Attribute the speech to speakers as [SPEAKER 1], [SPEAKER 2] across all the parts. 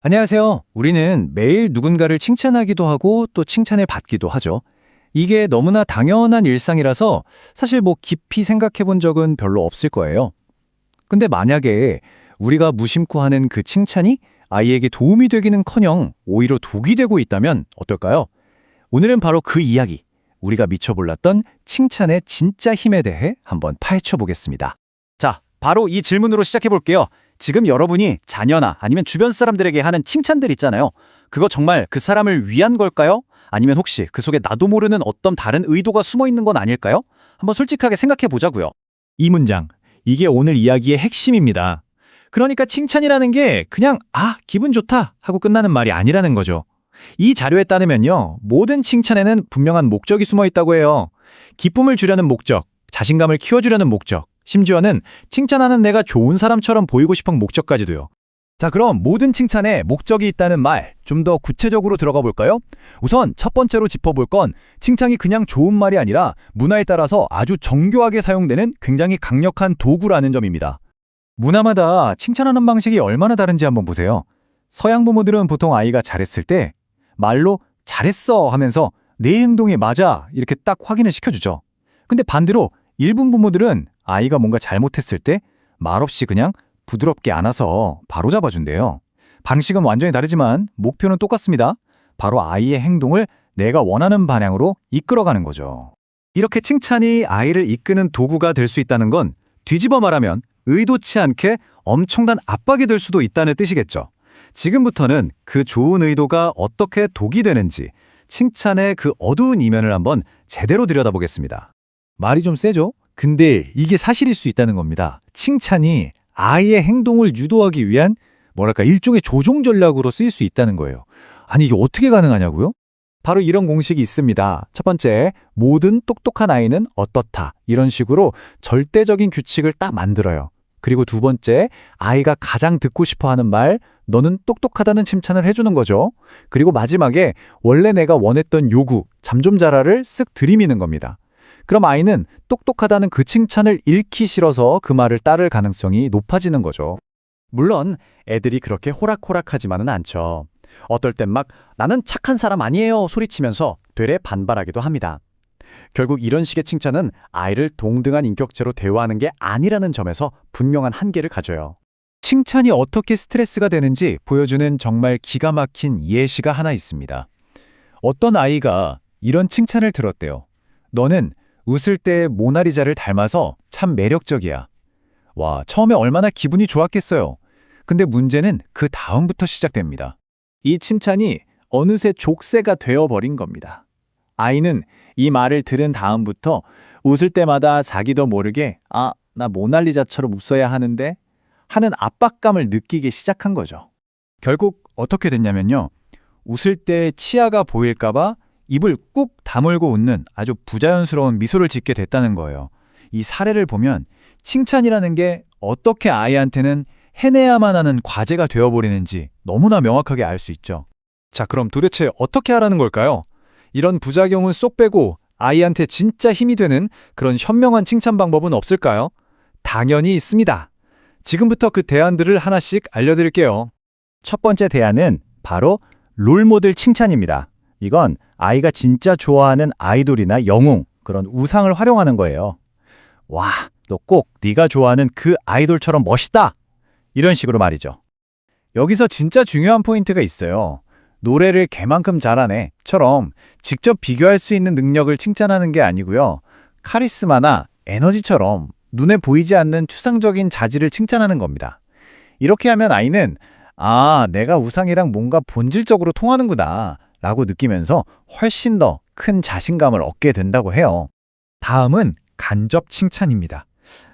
[SPEAKER 1] 안녕하세요. 우리는 매일 누군가를 칭찬하기도 하고 또 칭찬을 받기도 하죠. 이게 너무나 당연한 일상이라서 사실 깊이 생각해 본 적은 별로 없을 거예요. 근데 만약에 우리가 무심코 하는 그 칭찬이 아이에게 도움이 되기는커녕 오히려 독이 되고 있다면 어떨까요? 오늘은 바로 그 이야기, 우리가 미처 몰랐던 칭찬의 진짜 힘에 대해 한번 파헤쳐 보겠습니다. 자, 바로 이 질문으로 시작해 볼게요. 지금 여러분이 자녀나 아니면 주변 사람들에게 하는 칭찬들 있잖아요. 그거 정말 그 사람을 위한 걸까요? 아니면 혹시 그 속에 나도 모르는 어떤 다른 의도가 숨어 있는 건 아닐까요? 한번 솔직하게 생각해 보자고요. 이 문장, 이게 오늘 이야기의 핵심입니다. 그러니까 칭찬이라는 게 그냥 기분 좋다 하고 끝나는 말이 아니라는 거죠. 이 자료에 따르면요, 모든 칭찬에는 분명한 목적이 숨어 있다고 해요. 기쁨을 주려는 목적, 자신감을 키워주려는 목적, 심지어는 칭찬하는 내가 좋은 사람처럼 보이고 싶은 목적까지도요. 자, 그럼 모든 칭찬에 목적이 있다는 말, 좀 더 구체적으로 들어가 볼까요? 우선 첫 번째로 짚어볼 건 칭찬이 그냥 좋은 말이 아니라 문화에 따라서 아주 정교하게 사용되는 굉장히 강력한 도구라는 점입니다. 문화마다 칭찬하는 방식이 얼마나 다른지 한번 보세요. 서양 부모들은 보통 아이가 잘했을 때 말로 잘했어 하면서 내 행동이 맞아 이렇게 딱 확인을 시켜주죠. 근데 반대로 일본 부모들은 아이가 뭔가 잘못했을 때 말없이 그냥 부드럽게 안아서 바로 잡아준대요. 방식은 완전히 다르지만 목표는 똑같습니다. 바로 아이의 행동을 내가 원하는 방향으로 이끌어가는 거죠. 이렇게 칭찬이 아이를 이끄는 도구가 될 수 있다는 건 뒤집어 말하면 의도치 않게 엄청난 압박이 될 수도 있다는 뜻이겠죠. 지금부터는 그 좋은 의도가 어떻게 독이 되는지 칭찬의 그 어두운 이면을 한번 제대로 들여다보겠습니다. 말이 좀 세죠? 근데 이게 사실일 수 있다는 겁니다. 칭찬이 아이의 행동을 유도하기 위한 일종의 조종 전략으로 쓰일 수 있다는 거예요. 아니, 이게 어떻게 가능하냐고요? 바로 이런 공식이 있습니다. 첫 번째, 모든 똑똑한 아이는 어떻다. 이런 식으로 절대적인 규칙을 딱 만들어요. 그리고 두 번째, 아이가 가장 듣고 싶어하는 말, 너는 똑똑하다는 칭찬을 해주는 거죠. 그리고 마지막에 원래 내가 원했던 요구, 잠 좀 자라를 쓱 들이미는 겁니다. 그럼 아이는 똑똑하다는 그 칭찬을 잃기 싫어서 그 말을 따를 가능성이 높아지는 거죠. 물론 애들이 그렇게 호락호락하지만은 않죠. 어떨 땐 나는 착한 사람 아니에요 소리치면서 되레 반발하기도 합니다. 결국 이런 식의 칭찬은 아이를 동등한 인격체로 대우하는 게 아니라는 점에서 분명한 한계를 가져요. 칭찬이 어떻게 스트레스가 되는지 보여주는 정말 기가 막힌 예시가 하나 있습니다. 어떤 아이가 이런 칭찬을 들었대요. 너는 웃을 때 모나리자를 닮아서 참 매력적이야. 와, 처음에 얼마나 기분이 좋았겠어요. 근데 문제는 그 다음부터 시작됩니다. 이 칭찬이 어느새 족쇄가 되어버린 겁니다. 아이는 이 말을 들은 다음부터 웃을 때마다 자기도 모르게 나 모나리자처럼 웃어야 하는데 하는 압박감을 느끼기 시작한 거죠. 결국 어떻게 됐냐면요. 웃을 때 치아가 보일까봐 입을 꾹 다물고 웃는 아주 부자연스러운 미소를 짓게 됐다는 거예요. 이 사례를 보면 칭찬이라는 게 어떻게 아이한테는 해내야만 하는 과제가 되어버리는지 너무나 명확하게 알 수 있죠. 자, 그럼 도대체 어떻게 하라는 걸까요? 이런 부작용은 쏙 빼고 아이한테 진짜 힘이 되는 그런 현명한 칭찬 방법은 없을까요? 당연히 있습니다. 지금부터 그 대안들을 하나씩 알려드릴게요. 첫 번째 대안은 바로 롤모델 칭찬입니다. 이건 아이가 진짜 좋아하는 아이돌이나 영웅, 그런 우상을 활용하는 거예요. 와, 너 꼭 네가 좋아하는 그 아이돌처럼 멋있다! 이런 식으로 말이죠. 여기서 진짜 중요한 포인트가 있어요. 노래를 걔만큼 잘하네 처럼 직접 비교할 수 있는 능력을 칭찬하는 게 아니고요. 카리스마나 에너지처럼 눈에 보이지 않는 추상적인 자질을 칭찬하는 겁니다. 이렇게 하면 아이는 내가 우상이랑 뭔가 본질적으로 통하는구나 라고 느끼면서 훨씬 더 큰 자신감을 얻게 된다고 해요. 다음은 간접 칭찬입니다.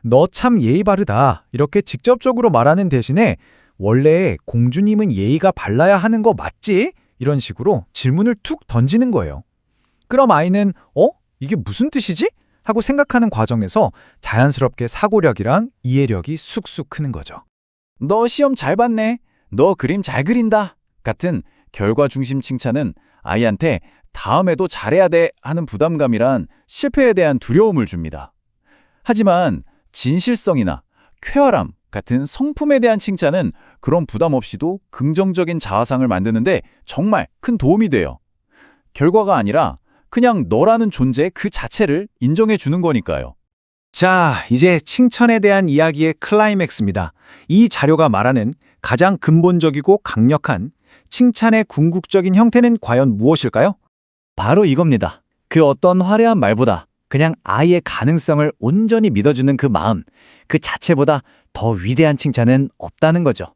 [SPEAKER 1] 너 참 예의 바르다 이렇게 직접적으로 말하는 대신에 원래 공주님은 예의가 발라야 하는 거 맞지? 이런 식으로 질문을 툭 던지는 거예요. 그럼 아이는 이게 무슨 뜻이지? 하고 생각하는 과정에서 자연스럽게 사고력이랑 이해력이 쑥쑥 크는 거죠. 너 시험 잘 봤네. 너 그림 잘 그린다. 같은 결과 중심 칭찬은 아이한테 다음에도 잘해야 돼 하는 부담감이란 실패에 대한 두려움을 줍니다. 하지만 진실성이나 쾌활함
[SPEAKER 2] 같은 성품에 대한 칭찬은 그런 부담 없이도 긍정적인 자아상을 만드는데 정말 큰 도움이 돼요. 결과가 아니라 그냥 너라는 존재 그 자체를 인정해 주는 거니까요.
[SPEAKER 1] 자, 이제 칭찬에 대한 이야기의 클라이맥스입니다. 이 자료가 말하는 가장 근본적이고 강력한 칭찬의 궁극적인 형태는 과연 무엇일까요? 바로 이겁니다. 그 어떤 화려한 말보다 그냥 아이의 가능성을 온전히 믿어주는 그 마음, 그 자체보다 더 위대한 칭찬은 없다는 거죠.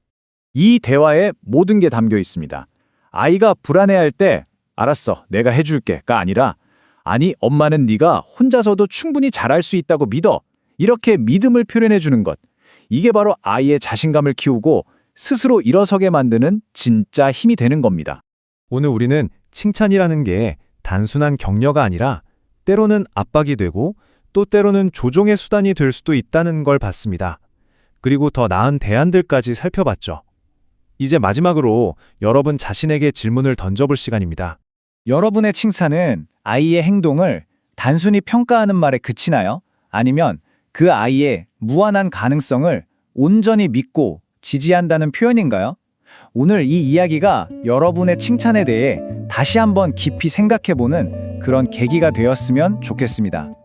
[SPEAKER 1] 이 대화에 모든 게 담겨 있습니다. 아이가 불안해할 때 알았어, 내가 해줄게가 아니라 아니, 엄마는 네가 혼자서도 충분히 잘할 수 있다고 믿어. 이렇게 믿음을 표현해 주는 것. 이게 바로 아이의 자신감을 키우고 스스로 일어서게 만드는 진짜 힘이 되는 겁니다. 오늘 우리는 칭찬이라는 게 단순한 격려가 아니라 때로는 압박이 되고 또 때로는 조종의 수단이 될 수도 있다는 걸 봤습니다. 그리고 더 나은 대안들까지 살펴봤죠. 이제 마지막으로 여러분 자신에게 질문을 던져볼 시간입니다. 여러분의 칭찬은 아이의 행동을 단순히 평가하는 말에 그치나요? 아니면 그 아이의 무한한 가능성을 온전히 믿고 지지한다는 표현인가요? 오늘 이 이야기가 여러분의 칭찬에 대해 다시 한번 깊이 생각해보는 그런 계기가 되었으면 좋겠습니다.